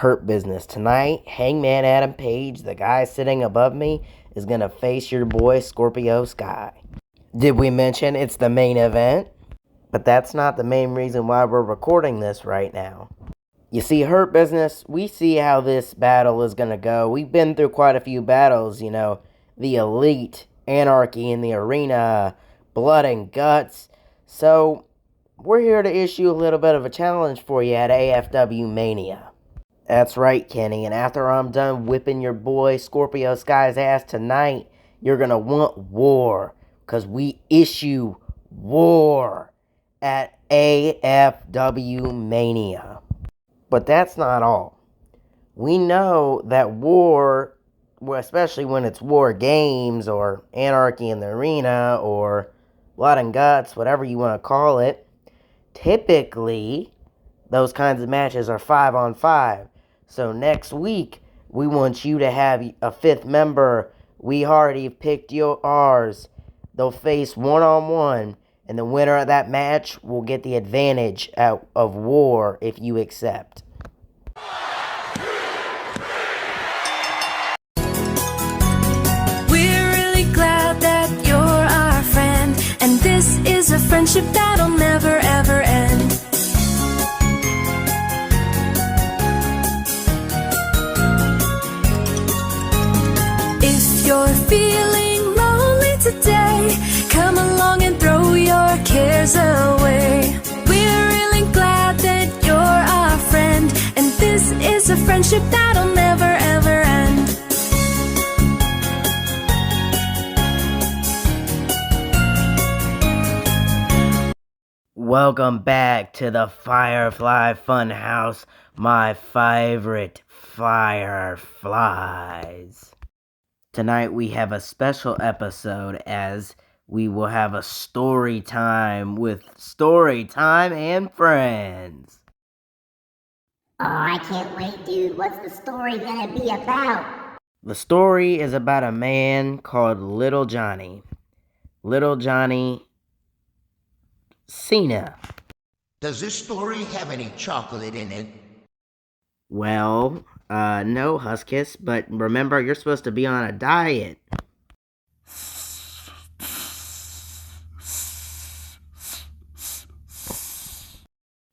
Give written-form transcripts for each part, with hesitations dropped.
Hurt Business. Tonight, Hangman Adam Page, the guy sitting above me, is going to face your boy Scorpio Sky. Did we mention it's the main event? But that's not the main reason why we're recording this right now. You see, Hurt Business, we see how this battle is going to go. We've been through quite a few battles, you know. The Elite, Anarchy in the Arena, Blood and Guts. So, we're here to issue a little bit of a challenge for you at AFW Mania. That's right, Kenny, and after I'm done whipping your boy Scorpio Sky's ass tonight, you're going to want war, because we issue war at AFW Mania. But that's not all. We know that war, especially when it's war games or Anarchy in the Arena or Blood and Guts, whatever you want to call it, typically those kinds of matches are 5-on-5. So next week, we want you to have a fifth member. We already picked ours. They'll face 1-on-1. And the winner of that match will get the advantage out of war if you accept. We're really glad that you're our friend, and this is a friendship that'll never ever end. If you're feeling lonely today, come along and throw your cares away. We're really glad that you're our friend, and this is a friendship that'll never ever end. Welcome back to the Firefly Funhouse, my favorite fireflies. Tonight we have a special episode as we will have a story time with Storytime and Friends. Oh, I can't wait, dude. What's the story gonna be about? The story is about a man called Little Johnny. Little Johnny Cena. Does this story have any chocolate in it? Well, no, Huskus, but remember, you're supposed to be on a diet.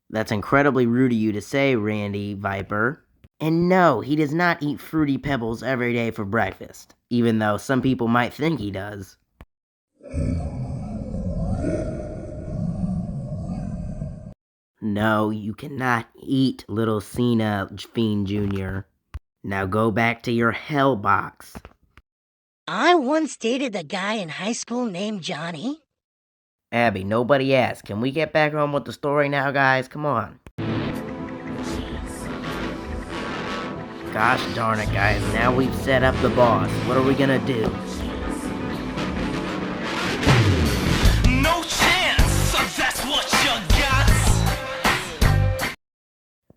That's incredibly rude of you to say, Randy Viper. And no, he does not eat Fruity Pebbles every day for breakfast, even though some people might think he does. No, you cannot eat Little Cena Fiend Jr. Now go back to your hell box. I once dated a guy in high school named Johnny. Abby, nobody asked. Can we get back on with the story now, guys? Come on. Gosh darn it, guys. Now we've set up the boss. What are we gonna do? No chance! That's what you got!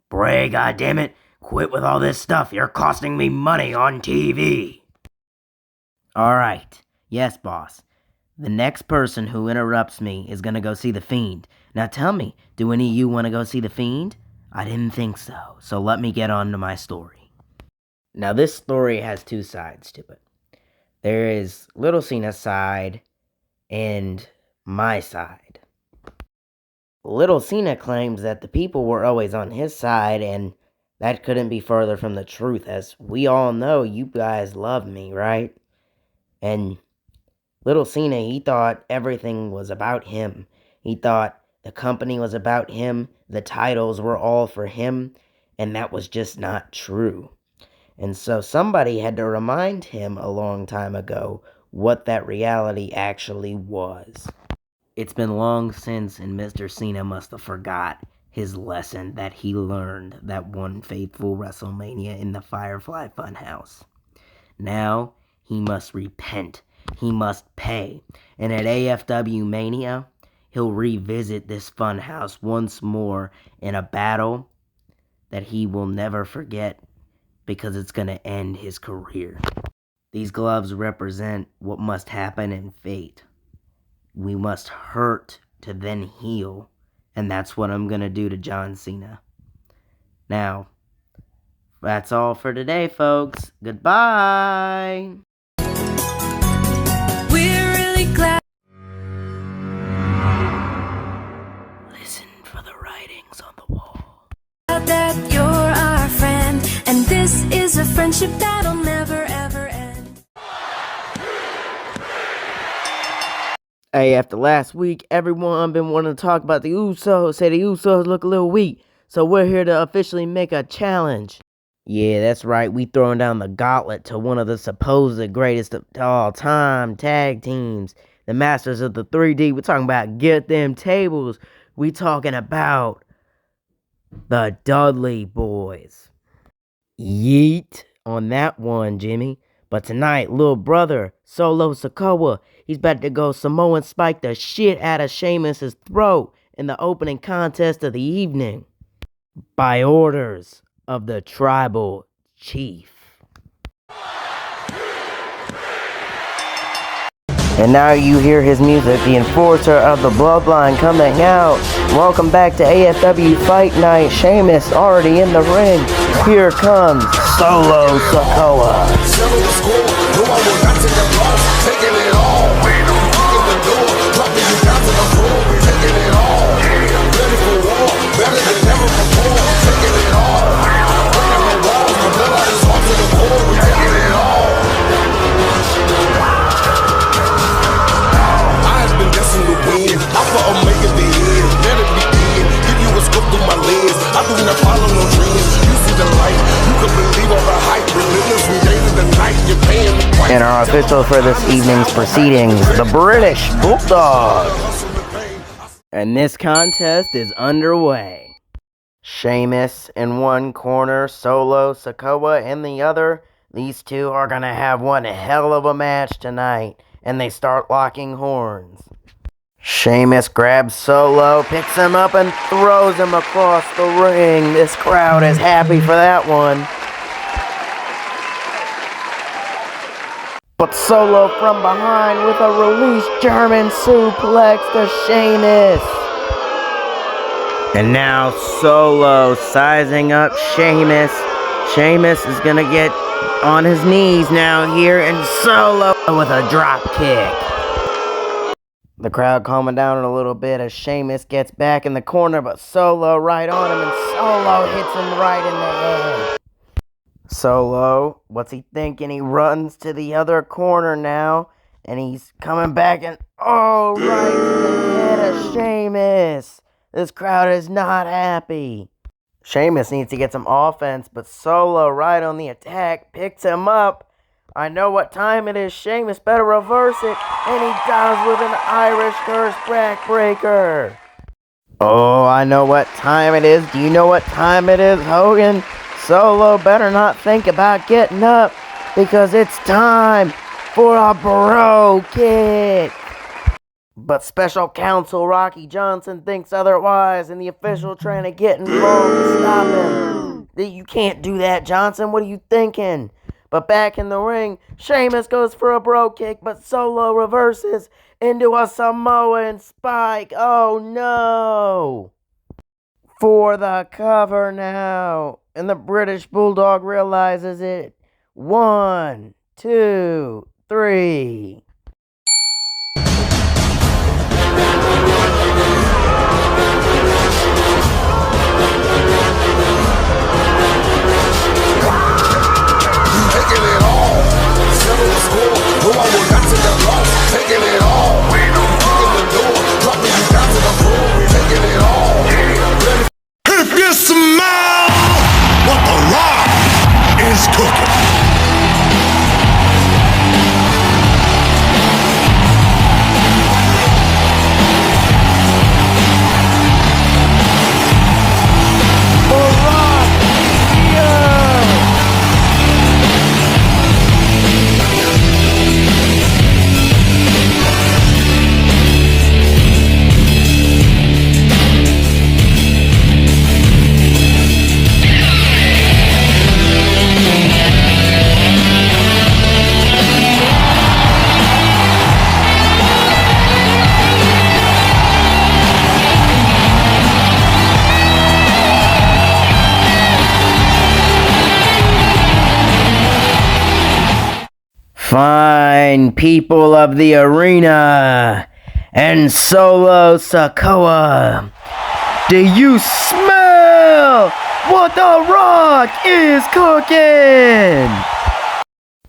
Bray, goddammit. Quit with all this stuff. You're costing me money on TV. Alright. Yes, boss. The next person who interrupts me is gonna go see the Fiend. Now tell me, do any of you want to go see the Fiend? I didn't think so, so let me get on to my story. Now this story has two sides to it. There is Little Cena's side and my side. Little Cena claims that the people were always on his side, and that couldn't be further from the truth, as we all know you guys love me, right? And Little Cena, he thought everything was about him. He thought the company was about him, the titles were all for him, and that was just not true. And so somebody had to remind him a long time ago what that reality actually was. It's been long since, and Mr. Cena must have forgot his lesson that he learned that one fateful WrestleMania in the Firefly Funhouse. Now, he must repent. He must pay. And at AFW Mania, he'll revisit this funhouse once more in a battle that he will never forget because it's going to end his career. These gloves represent what must happen in fate. We must hurt to then heal, and that's what I'm going to do to John Cena. Now, That's all for today, folks. Goodbye. We're really glad Listen for the writings on the wall. that you're our friend, and this is a friendship that'll never ever end. Hey, after last week, everyone been wanting to talk about the Usos. Say the Usos look a little weak, so we're here to officially make a challenge. Yeah, that's right. We throwing down the gauntlet to one of the supposed greatest of all time tag teams, the masters of the 3D. We're talking about Get Them Tables. We talking about the Dudley Boys. Yeet on that one, Jimmy. But tonight, little brother, Solo Sikoa, he's about to go Samoan spike the shit out of Sheamus' throat in the opening contest of the evening. By orders of the tribal chief. And now you hear his music, the enforcer of the bloodline coming out. Welcome back to AFW Fight Night. Sheamus already in the ring. Here comes Solo Sikoa. And our official for this evening's proceedings, the British Bulldogs. And this contest is underway. Sheamus in one corner, Solo Sikoa in the other. These two are going to have one hell of a match tonight. And they start locking horns. Sheamus grabs Solo, picks him up, and throws him across the ring. This crowd is happy for that one. But Solo from behind with a release German suplex to Sheamus. And now Solo sizing up Sheamus. Sheamus is going to get on his knees now here, and Solo with a drop kick. The crowd calming down a little bit as Sheamus gets back in the corner, but Solo right on him, and Solo hits him right in the head. Solo, what's he thinking? He runs to the other corner now, and he's coming back, and right to the head of Sheamus. This crowd is not happy. Sheamus needs to get some offense, but Solo right on the attack picks him up. I know what time it is. Sheamus better reverse it, and he does with an Irish curse backbreaker. Oh, I know what time it is. Do you know what time it is, Hogan? Solo better not think about getting up, because it's time for a bro kick. But special counsel Rocky Johnson thinks otherwise, and the official trying to get involved to stop him. You can't do that, Johnson. What are you thinking? But back in the ring, Sheamus goes for a bro kick, but Solo reverses into a Samoan spike. Oh no! For the cover now. And the British Bulldog realizes it. 1, 2, 3. If you smell what the Rock is cooking. Fine people of the arena and Solo Sokoa, do you smell what The Rock is cooking?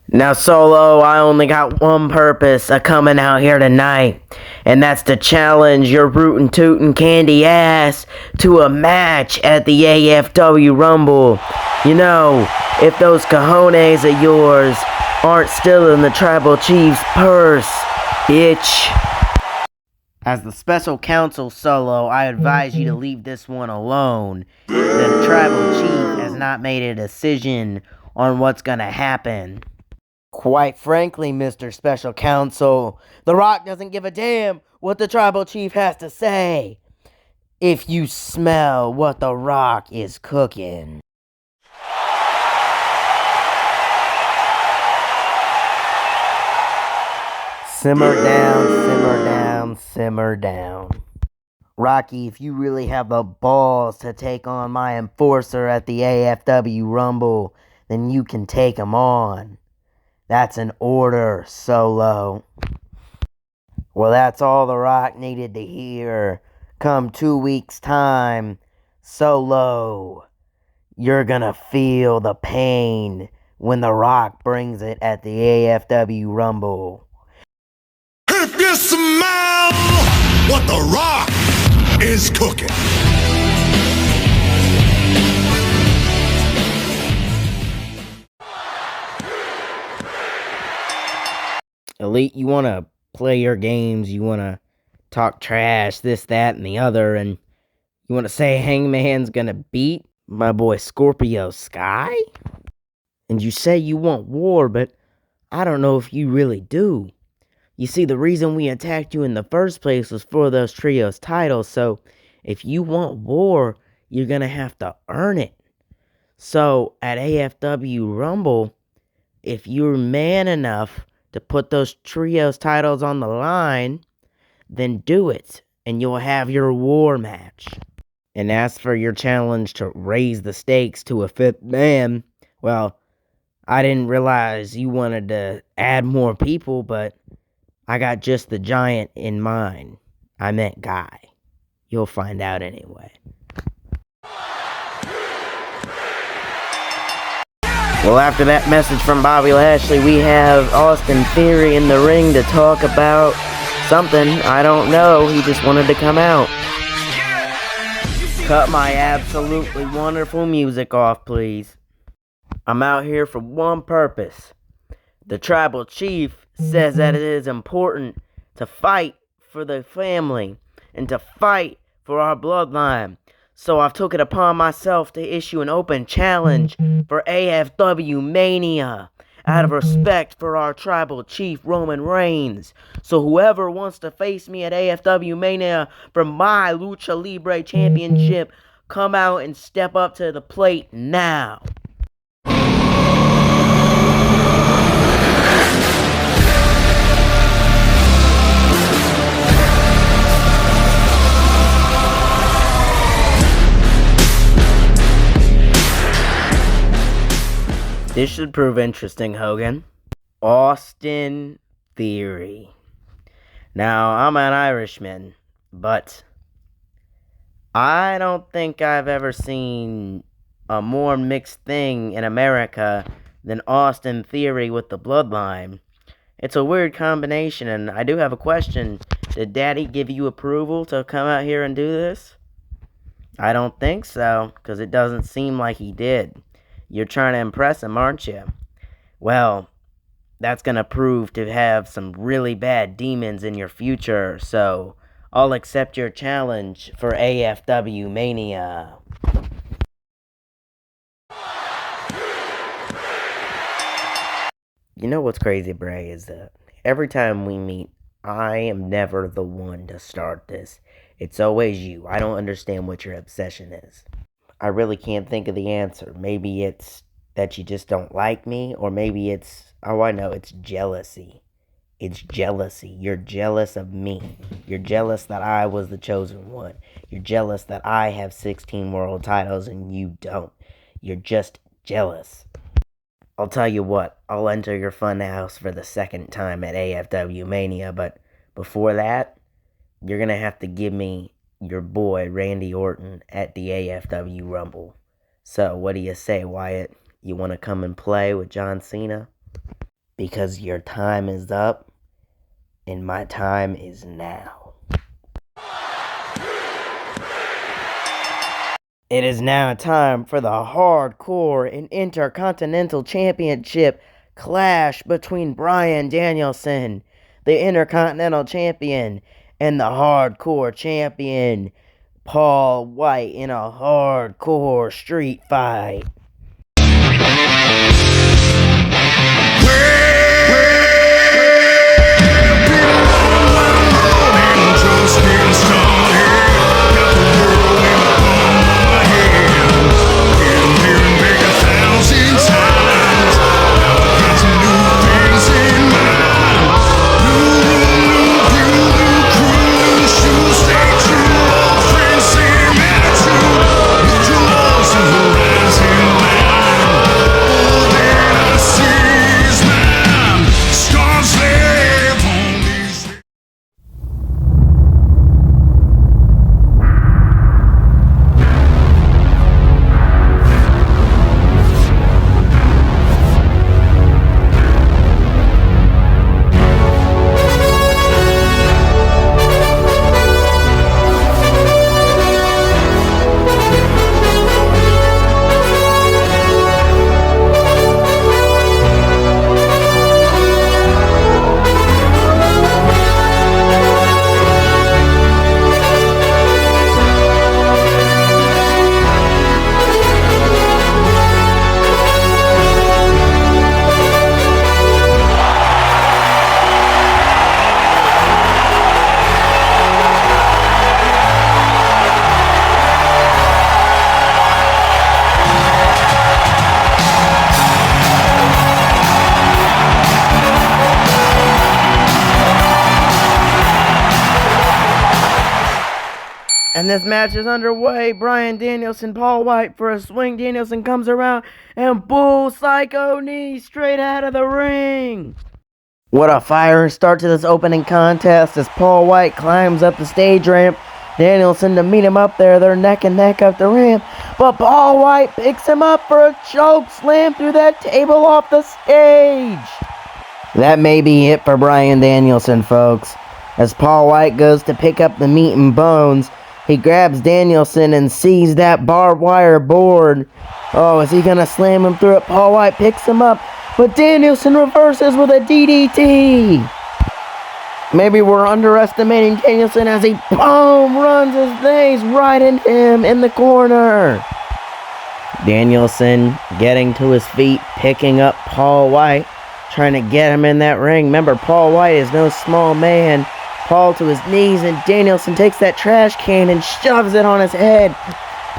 Now, Solo, I only got one purpose of coming out here tonight, and that's to challenge your rootin' tootin' candy ass to a match at the AFW Rumble. You know, if those cojones of yours aren't still in the Tribal Chief's purse, bitch. As the special counsel, Solo, I advise you to leave this one alone. The Tribal Chief has not made a decision on what's gonna happen. Quite frankly, Mr. Special Counsel, The Rock doesn't give a damn what the Tribal Chief has to say. If you smell what The Rock is cooking. Simmer down, simmer down, simmer down. Rocky, if you really have the balls to take on my enforcer at the AFW Rumble, then you can take him on. That's an order, Solo. Well, that's all The Rock needed to hear. Come 2 weeks' time, Solo, you're gonna feel the pain when The Rock brings it at the AFW Rumble. If you smell what The Rock is cooking. Elite, you want to play your games, you want to talk trash, this, that, and the other, and you want to say Hangman's gonna beat my boy Scorpio Sky? And you say you want war, but I don't know if you really do. You see, the reason we attacked you in the first place was for those trios titles, so if you want war, you're gonna have to earn it. So, at AFW Rumble, if you're man enough to put those trios titles on the line, then do it, and you'll have your war match. And as for your challenge to raise the stakes to a fifth man, well, I didn't realize you wanted to add more people, but I got just the giant in mind. I meant Guy. You'll find out anyway. Well, after that message from Bobby Lashley, we have Austin Theory in the ring to talk about something. I don't know. He just wanted to come out. Cut my absolutely wonderful music off, please. I'm out here for one purpose. The Tribal Chief says that it is important to fight for the family and to fight for our bloodline. So I've took it upon myself to issue an open challenge for AFW Mania out of respect for our Tribal Chief Roman Reigns. So whoever wants to face me at AFW Mania for my Lucha Libre Championship, come out and step up to the plate now. This should prove interesting, Hogan. Austin Theory. Now, I'm an Irishman, but I don't think I've ever seen a more mixed thing in America than Austin Theory with the bloodline. It's a weird combination, and I do have a question. Did Daddy give you approval to come out here and do this? I don't think so, because it doesn't seem like he did. You're trying to impress him, aren't you? Well, that's going to prove to have some really bad demons in your future, so I'll accept your challenge for AFW Mania. You know what's crazy, Bray, is that every time we meet, I am never the one to start this. It's always you. I don't understand what your obsession is. I really can't think of the answer. Maybe it's that you just don't like me, or maybe it's, oh, I know, it's jealousy. It's jealousy. You're jealous of me. You're jealous that I was the chosen one. You're jealous that I have 16 world titles and you don't. You're just jealous. I'll tell you what, I'll enter your funhouse for the second time at AFW Mania, but before that, you're gonna have to give me your boy Randy Orton at the AFW Rumble. So, what do you say, Wyatt? You wanna come and play with John Cena? Because your time is up, and my time is now. It is now time for the Hardcore and Intercontinental Championship clash between Bryan Danielson, the Intercontinental Champion, and the Hardcore Champion, Paul White, in a hardcore street fight. And this match is underway. Bryan Danielson, Paul White for a swing. Danielson comes around and bull psycho knee straight out of the ring. What a fire start to this opening contest as Paul White climbs up the stage ramp. Danielson to meet him up there. They're neck and neck up the ramp. But Paul White picks him up for a choke slam through that table off the stage. That may be it for Bryan Danielson, folks. As Paul White goes to pick up the meat and bones, he grabs Danielson and sees that barbed wire board. Oh, is he going to slam him through it? Paul White picks him up, but Danielson reverses with a DDT. Maybe we're underestimating Danielson as he, boom, runs his knees right into him in the corner. Danielson getting to his feet, picking up Paul White, trying to get him in that ring. Remember, Paul White is no small man. Paul to his knees, and Danielson takes that trash can and shoves it on his head.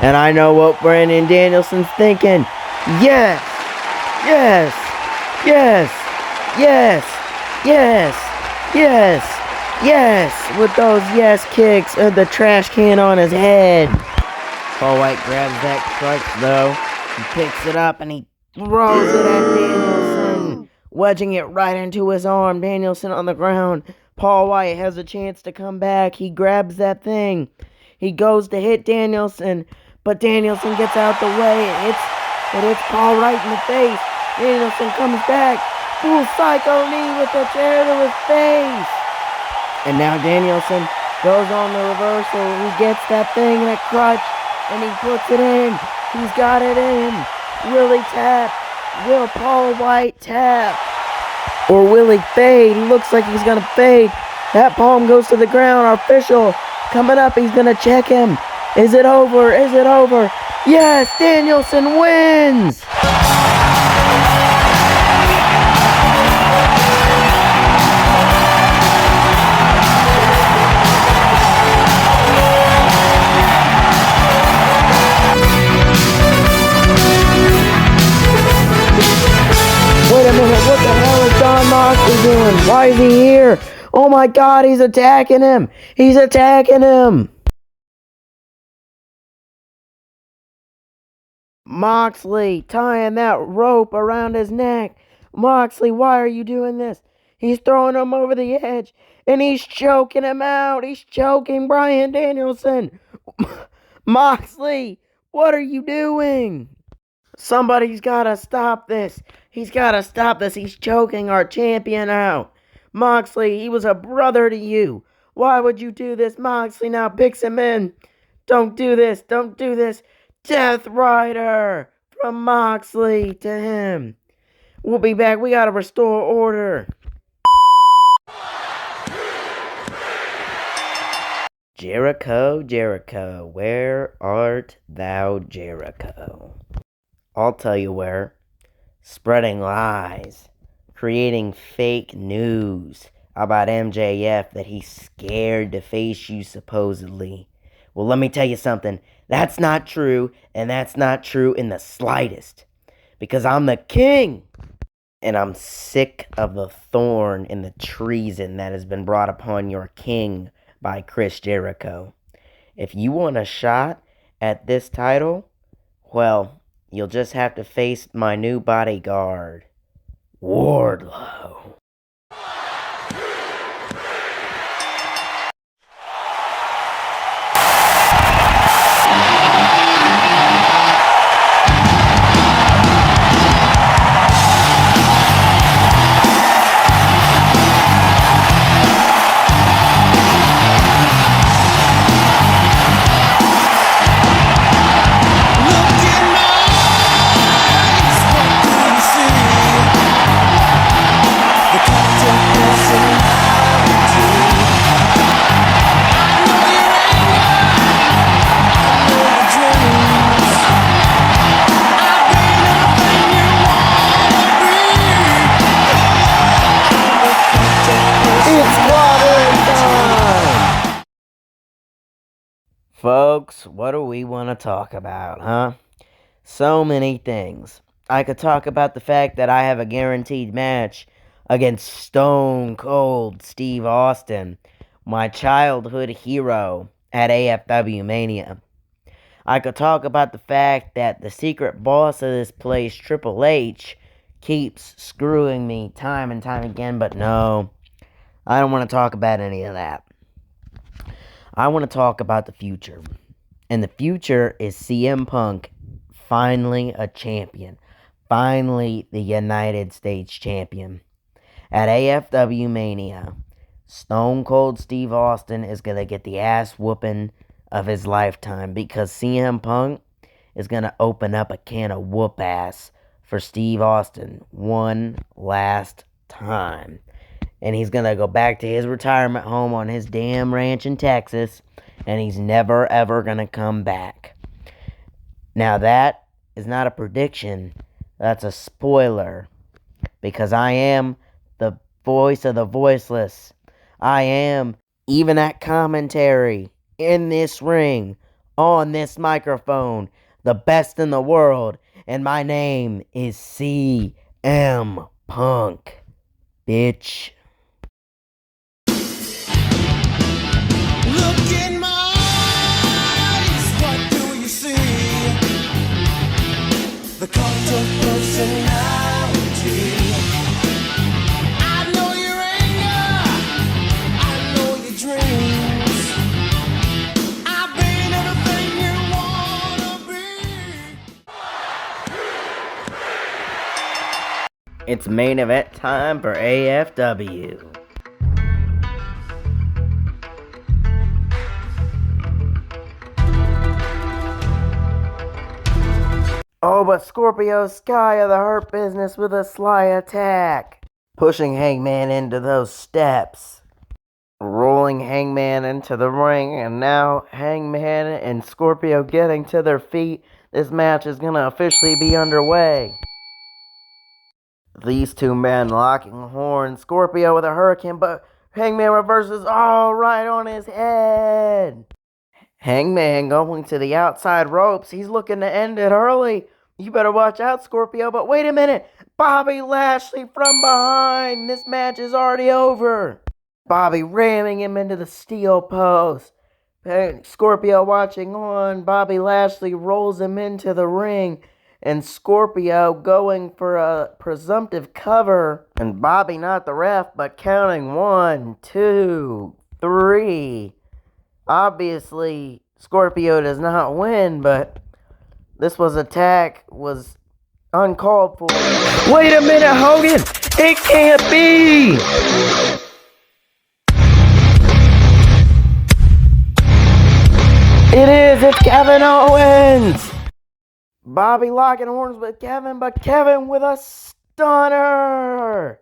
And I know what Bryan Danielson's thinking. Yes! Yes! Yes! Yes! Yes! Yes! Yes! With those yes kicks and the trash can on his head. Paul White grabs that crutch, though. He picks it up and he throws it at Danielson, wedging it right into his arm. Danielson on the ground. Paul White has a chance to come back. He grabs that thing. He goes to hit Danielson, but Danielson gets out the way. It hits Paul right in the face. Danielson comes back. Full psycho knee with the chair to his face. And now Danielson goes on the reversal. He gets that thing, that crutch, and he puts it in. He's got it in. Will he tap? Will Paul White tap? Or will he fade? He looks like he's going to fade. That palm goes to the ground. Our official coming up. He's going to check him. Is it over? Is it over? Yes, Danielson wins! Wait a minute, what the hell is Jon Moxley doing? Why is he here? Oh my God, he's attacking him! He's attacking him! Moxley, tying that rope around his neck. Moxley, why are you doing this? He's throwing him over the edge, and he's choking him out. He's choking Bryan Danielson. Moxley, what are you doing? Somebody's gotta stop this. He's gotta stop this. He's choking our champion out. Moxley, he was a brother to you. Why would you do this? Moxley now picks him in. Don't do this. Don't do this. Death Rider from Moxley to him. We'll be back. We gotta restore order. Jericho, Jericho, where art thou, Jericho? I'll tell you where. Spreading lies, creating fake news about MJF that he's scared to face you supposedly. Well, let me tell you something. That's not true, and that's not true in the slightest. Because I'm the king, and I'm sick of the thorn and the treason that has been brought upon your king by Chris Jericho. If you want a shot at this title, well, you'll just have to face my new bodyguard, Wardlow. Folks, what do we want to talk about, huh? So many things. I could talk about the fact that I have a guaranteed match against Stone Cold Steve Austin, my childhood hero at AFW Mania. I could talk about the fact that the secret boss of this place, Triple H, keeps screwing me time and time again, but no, I don't want to talk about any of that. I want to talk about the future. And the future is CM Punk finally a champion. Finally the United States champion. At AFW Mania, Stone Cold Steve Austin is going to get the ass whooping of his lifetime because CM Punk is going to open up a can of whoop ass for Steve Austin one last time. And he's going to go back to his retirement home on his damn ranch in Texas, and he's never, ever going to come back. Now, that is not a prediction. That's a spoiler, because I am the voice of the voiceless. I am, even at commentary, in this ring, on this microphone, the best in the world, and my name is CM Punk, bitch. Look in my eyes, what do you see? The cult of personality. I know your anger, I know your dreams. I've been everything you wanna be. It's main event time for AFW. Oh, but Scorpio Sky of the Hurt Business with a sly attack. Pushing Hangman into those steps. Rolling Hangman into the ring, and now Hangman and Scorpio getting to their feet. This match is going to officially be underway. These two men locking horns. Scorpio with a hurricane, but Hangman reverses all right on his head. Hangman going to the outside ropes. He's looking to end it early. You better watch out, Scorpio. But wait a minute. Bobby Lashley from behind. This match is already over. Bobby ramming him into the steel post. Scorpio watching on. Bobby Lashley rolls him into the ring. And Scorpio going for a presumptive cover. And Bobby, not the ref, but counting 1, 2, 3. Obviously, Scorpio does not win, but this was uncalled for. Wait a minute, Hogan! It can't be! It is! It's Kevin Owens! Bobby locking horns with Kevin, but Kevin with a stunner!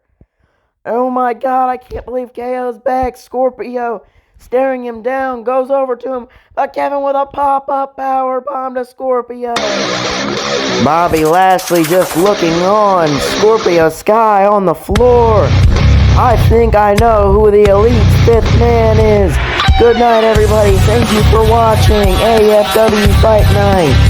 Oh my god, I can't believe KO's back. Scorpio staring him down, goes over to him, but Kevin with a pop-up power bomb to Scorpio. Bobby Lashley just looking on. Scorpio Sky on the floor. I think I know who the Elite's 5th man is. Good night, everybody. Thank you for watching AFW Fight Night.